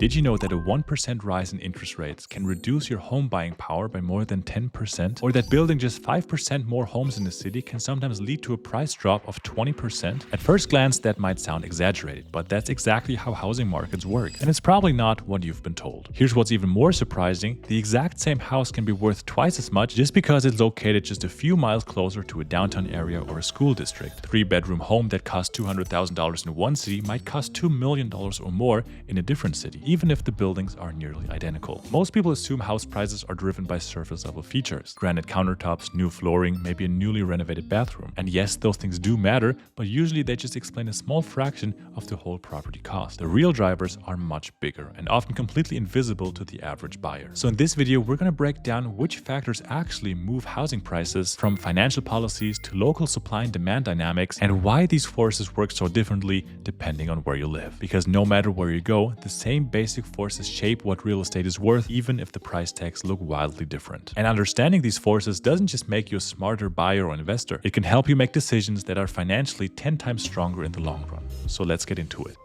Did you know that a 1% rise in interest rates can reduce your home buying power by more than 10%? Or that building just 5% more homes in a city can sometimes lead to a price drop of 20%? At first glance, that might sound exaggerated, but that's exactly how housing markets work. And it's probably not what you've been told. Here's what's even more surprising. The exact same house can be worth twice as much just because it's located just a few miles closer to a downtown area or a school district. A 3-bedroom home that costs $200,000 in one city might cost $2 million or more in a different city, even if the buildings are nearly identical. Most people assume house prices are driven by surface level features. Granite countertops, new flooring, maybe a newly renovated bathroom. And yes, those things do matter, but usually they just explain a small fraction of the whole property cost. The real drivers are much bigger and often completely invisible to the average buyer. So in this video, we're going to break down which factors actually move housing prices, from financial policies to local supply and demand dynamics, and why these forces work so differently depending on where you live. Because no matter where you go, the same basic forces shape what real estate is worth, even if the price tags look wildly different. And understanding these forces doesn't just make you a smarter buyer or investor, it can help you make decisions that are financially 10 times stronger in the long run. So let's get into it.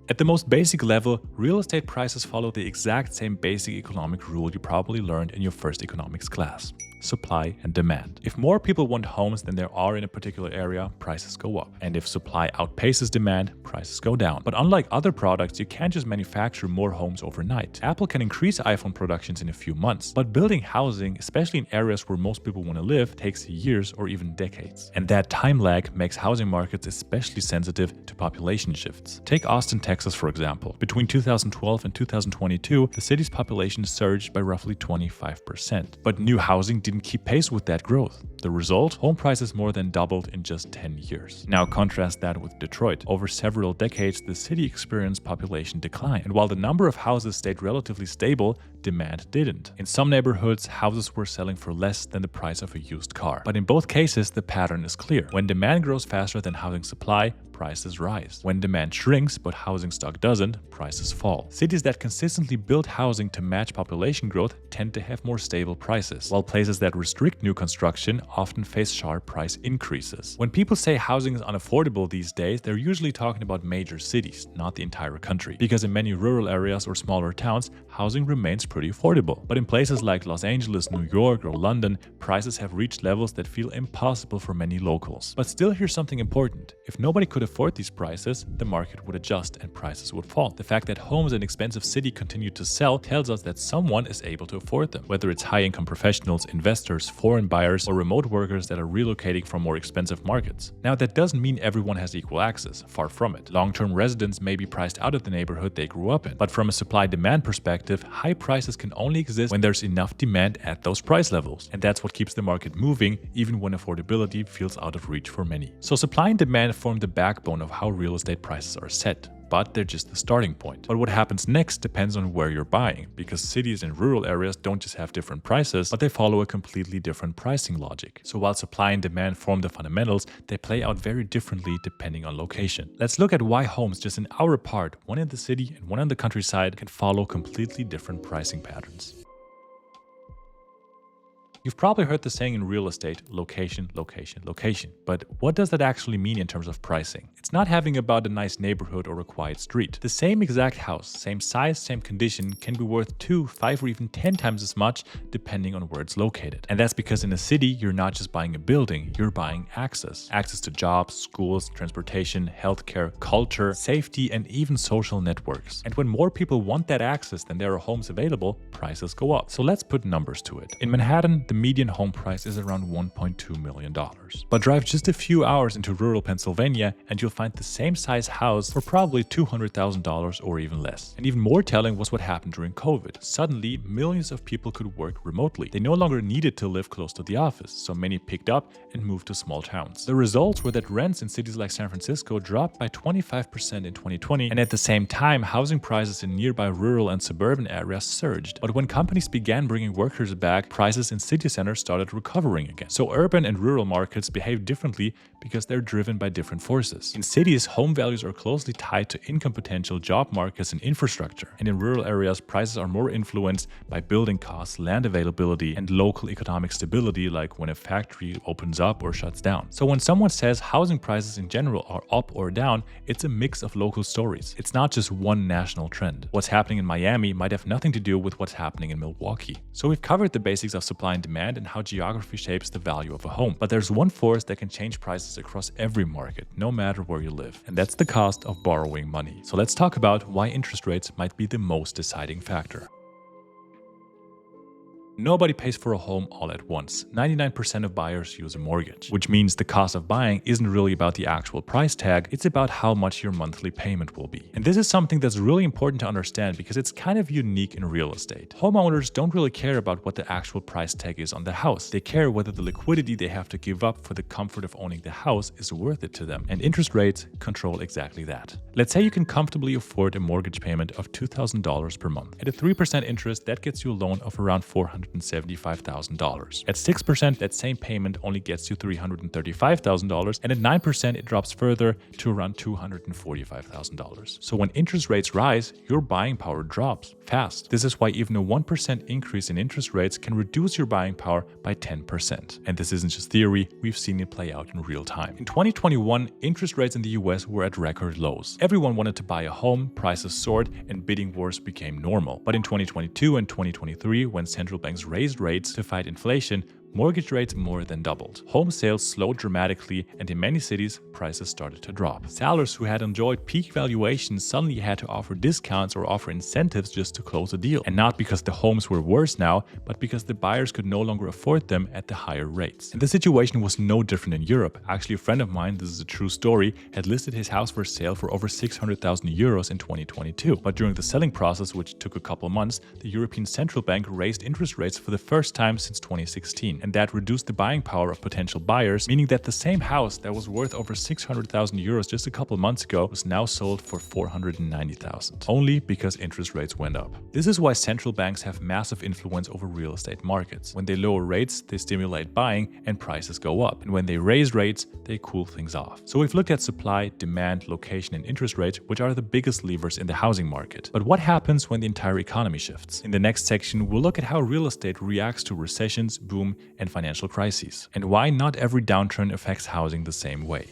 At the most basic level, real estate prices follow the exact same basic economic rule you probably learned in your first economics class: supply and demand. If more people want homes than there are in a particular area, prices go up. And if supply outpaces demand, prices go down. But unlike other products, you can't just manufacture more homes overnight. Apple can increase iPhone productions in a few months, but building housing, especially in areas where most people want to live, takes years or even decades. And that time lag makes housing markets especially sensitive to population shifts. Take Austin, Texas, for example. Between 2012 and 2022, the city's population surged by roughly 25%. But new housing didn't keep pace with that growth. The result? Home prices more than doubled in just 10 years. Now contrast that with Detroit. Over several decades, the city experienced population decline. And while the number of houses stayed relatively stable, demand didn't. In some neighborhoods, houses were selling for less than the price of a used car. But in both cases, the pattern is clear. When demand grows faster than housing supply, prices rise. When demand shrinks but housing stock doesn't, prices fall. Cities that consistently build housing to match population growth tend to have more stable prices, while places that restrict new construction often face sharp price increases. When people say housing is unaffordable these days, they're usually talking about major cities, not the entire country. Because in many rural areas or smaller towns, housing remains pretty affordable. But in places like Los Angeles, New York, or London, prices have reached levels that feel impossible for many locals. But still, here's something important. If nobody could afford these prices, the market would adjust and prices would fall. The fact that homes in an expensive city continue to sell tells us that someone is able to afford them, whether it's high-income professionals, investors, foreign buyers, or remote workers that are relocating from more expensive markets. Now, that doesn't mean everyone has equal access. Far from it. Long-term residents may be priced out of the neighborhood they grew up in. But from a supply-demand perspective, high prices can only exist when there's enough demand at those price levels. And that's what keeps the market moving, even when affordability feels out of reach for many. So supply and demand form the backbone of how real estate prices are set. But they're just the starting point. But what happens next depends on where you're buying, because cities and rural areas don't just have different prices, but they follow a completely different pricing logic. So while supply and demand form the fundamentals, they play out very differently depending on location. Let's look at why homes just an hour apart, one in the city and one in the countryside, can follow completely different pricing patterns. You've probably heard the saying in real estate, location, location, location. But what does that actually mean in terms of pricing? It's not having about a nice neighborhood or a quiet street. The same exact house, same size, same condition, can be worth 2, 5, or even 10 times as much depending on where it's located. And that's because in a city, you're not just buying a building, you're buying access. Access to jobs, schools, transportation, healthcare, culture, safety, and even social networks. And when more people want that access than there are homes available, prices go up. So let's put numbers to it. In Manhattan, the median home price is around $1.2 million. But drive just a few hours into rural Pennsylvania and you'll find the same size house for probably $200,000 or even less. And even more telling was what happened during COVID. Suddenly, millions of people could work remotely. They no longer needed to live close to the office, so many picked up and moved to small towns. The results were that rents in cities like San Francisco dropped by 25% in 2020, and at the same time, housing prices in nearby rural and suburban areas surged. But when companies began bringing workers back, prices in cities city centers started recovering again. So urban and rural markets behave differently because they're driven by different forces. In cities, home values are closely tied to income potential, job markets, and infrastructure. And in rural areas, prices are more influenced by building costs, land availability, and local economic stability, like when a factory opens up or shuts down. So when someone says housing prices in general are up or down, it's a mix of local stories. It's not just one national trend. What's happening in Miami might have nothing to do with what's happening in Milwaukee. So we've covered the basics of supply and demand and how geography shapes the value of a home. But there's one force that can change prices across every market, no matter where you live. And that's the cost of borrowing money. So let's talk about why interest rates might be the most deciding factor. Nobody pays for a home all at once. 99% of buyers use a mortgage, which means the cost of buying isn't really about the actual price tag, it's about how much your monthly payment will be. And this is something that's really important to understand because it's kind of unique in real estate. Homeowners don't really care about what the actual price tag is on the house. They care whether the liquidity they have to give up for the comfort of owning the house is worth it to them. And interest rates control exactly that. Let's say you can comfortably afford a mortgage payment of $2,000 per month. At a 3% interest, that gets you a loan of around $475,000. At 6%, that same payment only gets you $335,000, and at 9%, it drops further to around $245,000. So when interest rates rise, your buying power drops fast. This is why even a 1% increase in interest rates can reduce your buying power by 10%. And this isn't just theory, we've seen it play out in real time. In 2021, interest rates in the US were at record lows. Everyone wanted to buy a home, prices soared, and bidding wars became normal. But in 2022 and 2023, when central banks raised rates to fight inflation, mortgage rates more than doubled. Home sales slowed dramatically, and in many cities, prices started to drop. Sellers who had enjoyed peak valuations suddenly had to offer discounts or offer incentives just to close a deal. And not because the homes were worse now, but because the buyers could no longer afford them at the higher rates. And the situation was no different in Europe. Actually, a friend of mine, this is a true story, had listed his house for sale for over 600,000 euros in 2022. But during the selling process, which took a couple months, the European Central Bank raised interest rates for the first time since 2016. And that reduced the buying power of potential buyers, meaning that the same house that was worth over 600,000 euros just a couple months ago was now sold for 490,000, only because interest rates went up. This is why central banks have massive influence over real estate markets. When they lower rates, they stimulate buying and prices go up. And when they raise rates, they cool things off. So we've looked at supply, demand, location, and interest rate, which are the biggest levers in the housing market. But what happens when the entire economy shifts? In the next section, we'll look at how real estate reacts to recessions, boom, and financial crises, and why not every downturn affects housing the same way.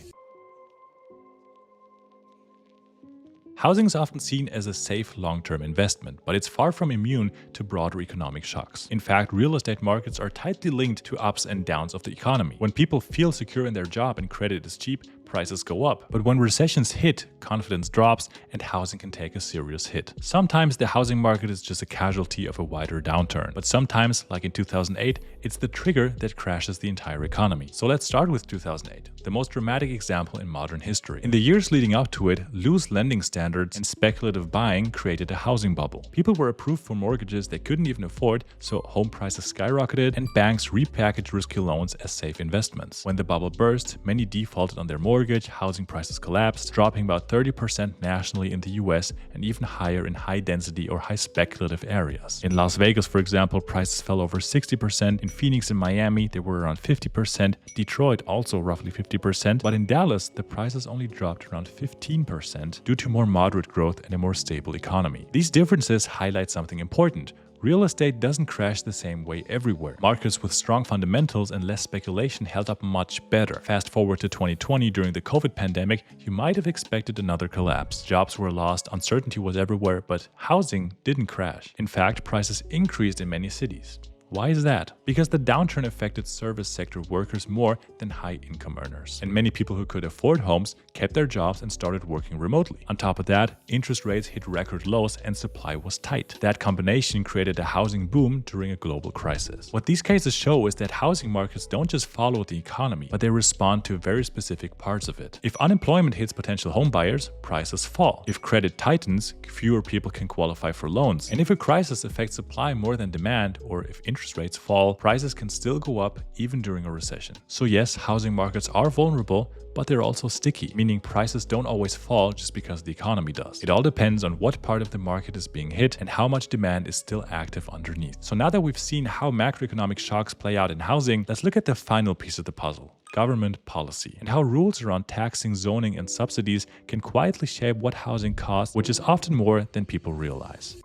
Housing is often seen as a safe long-term investment, but it's far from immune to broader economic shocks. In fact, real estate markets are tightly linked to ups and downs of the economy. When people feel secure in their job and credit is cheap, prices go up. But when recessions hit, confidence drops and housing can take a serious hit. Sometimes the housing market is just a casualty of a wider downturn, but sometimes, like in 2008, it's the trigger that crashes the entire economy. So let's start with 2008, the most dramatic example in modern history. In the years leading up to it, loose lending standards and speculative buying created a housing bubble. People were approved for mortgages they couldn't even afford, so home prices skyrocketed and banks repackaged risky loans as safe investments. When the bubble burst, many defaulted on their mortgage, housing prices collapsed, dropping about 30% nationally in the US and even higher in high density or high speculative areas. In Las Vegas, for example, prices fell over 60%. In Phoenix and Miami, they were around 50%. Detroit also roughly 50%. But in Dallas, the prices only dropped around 15% due to more moderate growth and a more stable economy. These differences highlight something important. Real estate doesn't crash the same way everywhere. Markets with strong fundamentals and less speculation held up much better. Fast forward to 2020 during the COVID pandemic, you might have expected another collapse. Jobs were lost, uncertainty was everywhere, but housing didn't crash. In fact, prices increased in many cities. Why is that? Because the downturn affected service sector workers more than high-income earners. And many people who could afford homes kept their jobs and started working remotely. On top of that, interest rates hit record lows and supply was tight. That combination created a housing boom during a global crisis. What these cases show is that housing markets don't just follow the economy, but they respond to very specific parts of it. If unemployment hits potential home buyers, prices fall. If credit tightens, fewer people can qualify for loans. And if a crisis affects supply more than demand, or if interest interest rates fall, prices can still go up even during a recession. So yes, housing markets are vulnerable, but they're also sticky, meaning prices don't always fall just because the economy does. It all depends on what part of the market is being hit and how much demand is still active underneath. So now that we've seen how macroeconomic shocks play out in housing, let's look at the final piece of the puzzle: government policy, and how rules around taxing, zoning, and subsidies can quietly shape what housing costs, which is often more than people realize.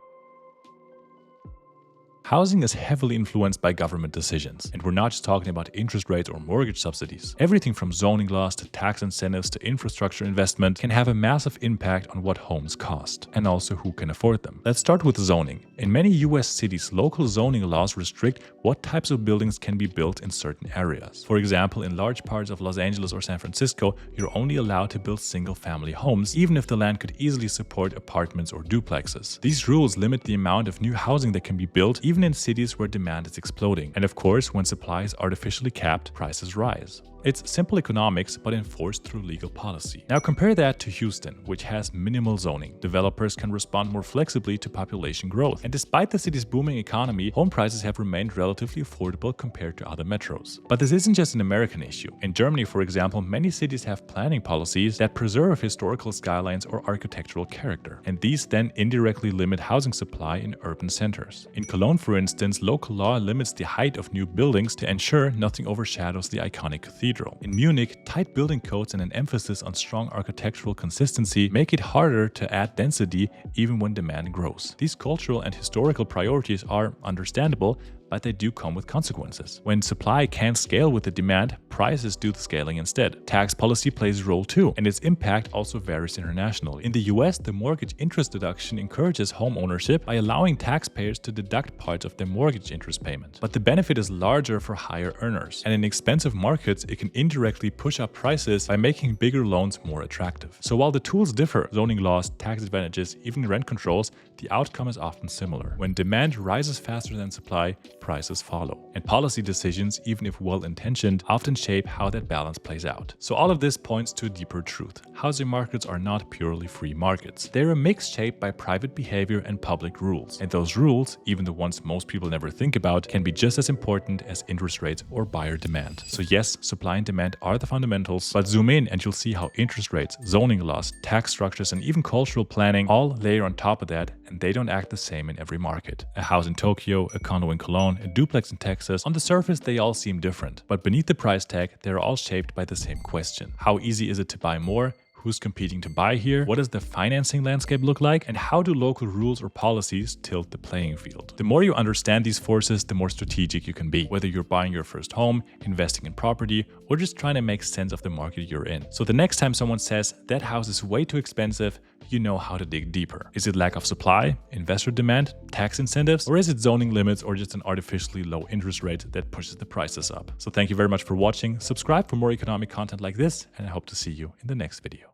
Housing is heavily influenced by government decisions, and we're not just talking about interest rates or mortgage subsidies. Everything from zoning laws to tax incentives to infrastructure investment can have a massive impact on what homes cost, and also who can afford them. Let's start with zoning. In many US cities, local zoning laws restrict what types of buildings can be built in certain areas. For example, in large parts of Los Angeles or San Francisco, you're only allowed to build single-family homes, even if the land could easily support apartments or duplexes. These rules limit the amount of new housing that can be built, even in cities where demand is exploding. And of course, when supply is artificially capped, prices rise. It's simple economics, but enforced through legal policy. Now compare that to Houston, which has minimal zoning. Developers can respond more flexibly to population growth. And despite the city's booming economy, home prices have remained relatively affordable compared to other metros. But this isn't just an American issue. In Germany, for example, many cities have planning policies that preserve historical skylines or architectural character. And these then indirectly limit housing supply in urban centers. In Cologne, for instance, local law limits the height of new buildings to ensure nothing overshadows the iconic cathedral. In Munich, tight building codes and an emphasis on strong architectural consistency make it harder to add density even when demand grows. These cultural and historical priorities are understandable, but they do come with consequences. When supply can't scale with the demand, prices do the scaling instead. Tax policy plays a role too, and its impact also varies internationally. In the US, the mortgage interest deduction encourages home ownership by allowing taxpayers to deduct parts of their mortgage interest payment. But the benefit is larger for higher earners, and in expensive markets, it can indirectly push up prices by making bigger loans more attractive. So while the tools differ, zoning laws, tax advantages, even rent controls, the outcome is often similar. When demand rises faster than supply, prices follow. And policy decisions, even if well-intentioned, often shape how that balance plays out. So all of this points to a deeper truth. Housing markets are not purely free markets. They're a mix shaped by private behavior and public rules. And those rules, even the ones most people never think about, can be just as important as interest rates or buyer demand. So yes, supply and demand are the fundamentals, but zoom in and you'll see how interest rates, zoning laws, tax structures, and even cultural planning all layer on top of that, and they don't act the same in every market. A house in Tokyo, a condo in Cologne, a duplex in Texas, on the surface they all seem different, but beneath the price tag they're all shaped by the same question. How easy is it to buy more? Who's competing to buy here? What does the financing landscape look like? And how do local rules or policies tilt the playing field? The more you understand these forces, the more strategic you can be, whether you're buying your first home, investing in property, or just trying to make sense of the market you're in. So the next time someone says that house is way too expensive, you know how to dig deeper. Is it lack of supply, investor demand, tax incentives, or is it zoning limits or just an artificially low interest rate that pushes the prices up? So thank you very much for watching. Subscribe for more economic content like this, and I hope to see you in the next video.